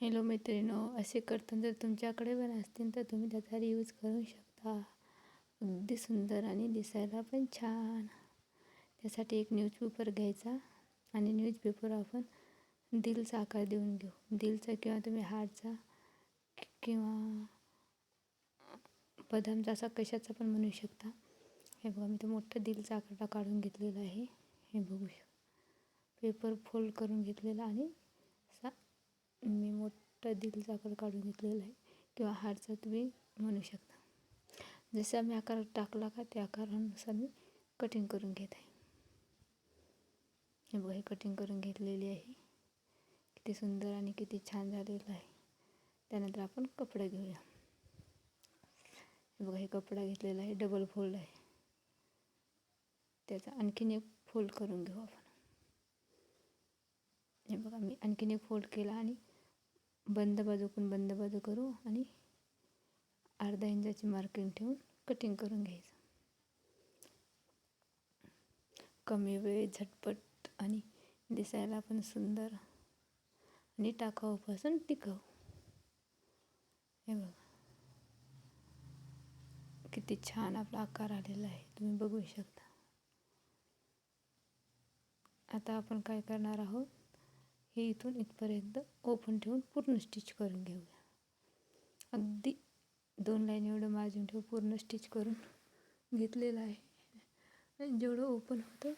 Hello मैत्रिणो, असे कर्तन जर तुमच्याकडे पण असतील तर तुम्ही त्याचा यूज करू शकता. अगदी सुंदर आणि दिसायला पण छान. त्यासाठी एक न्यूजपेपर घ्यायचा आणि न्यूजपेपर आपण दिलचा आकार देऊन घेऊ. दिलचा किंवा तुम्ही हार्टचा किंवा बदामचा असा कशाचा पण म्हणू शकता. हे बघा, मी तर मोठं दिलचा आकार काढून घेतलेला आहे. हे बघू शकता. पेपर फोल्ड करून घेतलेला आणि मी मोठं दिलचा आकार काढून घेतलेला आहे किंवा हार्टचा तुम्ही म्हणू शकता. जसं मी आकार टाकला का त्या आकारानुसार मी कटिंग करून घेत आहे. हे बघा, हे कटिंग करून घेतलेली आहे. किती सुंदर आणि किती छान झालेलं आहे. त्यानंतर आपण कपडा घेऊया. हे बघा, हे कपडा घेतलेला आहे, डबल फोल्ड आहे. त्याचा आणखीन एक फोल्ड करून घेऊ आपण. हे बघा, मी आणखीन एक फोल्ड केला आणि बंद बाजू करू आणि अर्धा इंचाची मार्किंग ठेवून कटिंग करून घ्यायचं. कमी वेळ, झटपट आणि दिसायला पण सुंदर आणि टाकाऊपासून टिकाऊ. हे बघा, किती छान आपला आकार आलेला आहे, तुम्ही बघू शकता. आता आपण काय करणार आहोत, हे इथून इथपर्यंत ओपन ठेवून पूर्ण स्टिच करून घेऊया. अगदी 2 लाईन एवढं मार्जिन ठेवून पूर्ण स्टिच करून घेतलेलं आहे. आणि जेवढं ओपन होतं,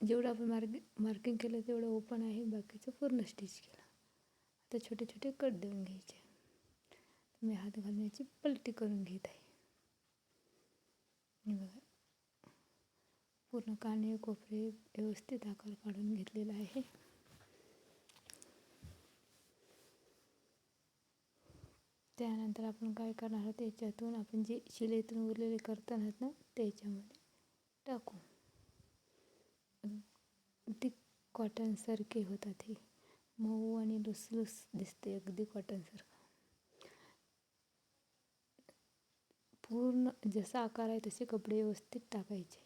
जेवढं आपण मार्किंग केलं तेवढं ओपन आहे, बाकीचं पूर्ण स्टिच केलं. आता छोटे छोटे कट देऊन घ्यायचे. मी हात घालण्याची पलटी करून घेत आहे. हे बघा, पूर्ण काने कोपरे व्यवस्थित आकार काढून घेतलेला आहे. त्यानंतर आपण काय करणार आहोत, त्याच्यातून आपण जे शिलाईतून उरलेले कर्तन आहेत ना, त्याच्यामध्ये टाकू. अगदी कॉटनसारखे होतात. हे मऊ आणि लुसलुस दिसते, अगदी कॉटनसारखं. पूर्ण जसा आकार आहे तसे कपडे व्यवस्थित टाकायचे,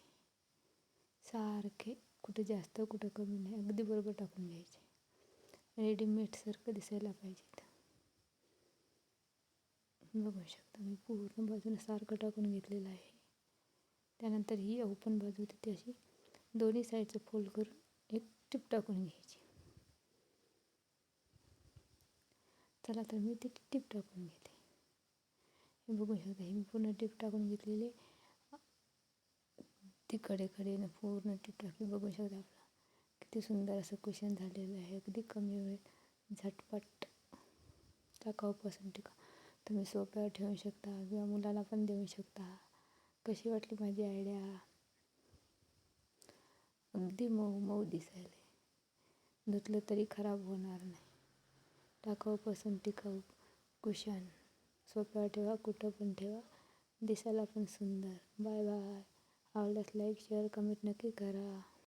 सारखे. कुठे जास्त कुठं कमी नाही, अगदी बरोबर टाकून घ्यायचे. रेडीमेडसारखं दिसायला पाहिजे. बघू शकता, मी पूर्ण बाजूने सारखं टाकून घेतलेलं आहे. त्यानंतर ही ओपन बाजू होती ती अशी दोन्ही साईडचं फोल्ड करून एक टिप टाकून घ्यायची. चला तर मी ती टिप टाकून घेते. हे बघू शकता, ही मी पूर्ण टिप टाकून घेतलेली. ती कडेनं पूर्ण टिप टाकली. बघू शकता आपला किती सुंदर असं कुशन झालेलं आहे. अगदी कमी वेळेत झटपट, टाकाऊपासून टिकाऊ. तुम्ही सोप्यावर ठेवू शकता किंवा मुलाला पण देऊ शकता. कशी वाटली माझी आयडिया? अगदी मऊ मऊ दिसायला, धुतलं तरी खराब होणार नाही. टाकाऊपासून टिकाऊ कुशन. सोप्यावर ठेवा, कुठं पण ठेवा, दिसायला पण सुंदर. Bye bye. आवडल्यास लाईक, शेअर, कमेंट नक्की करा.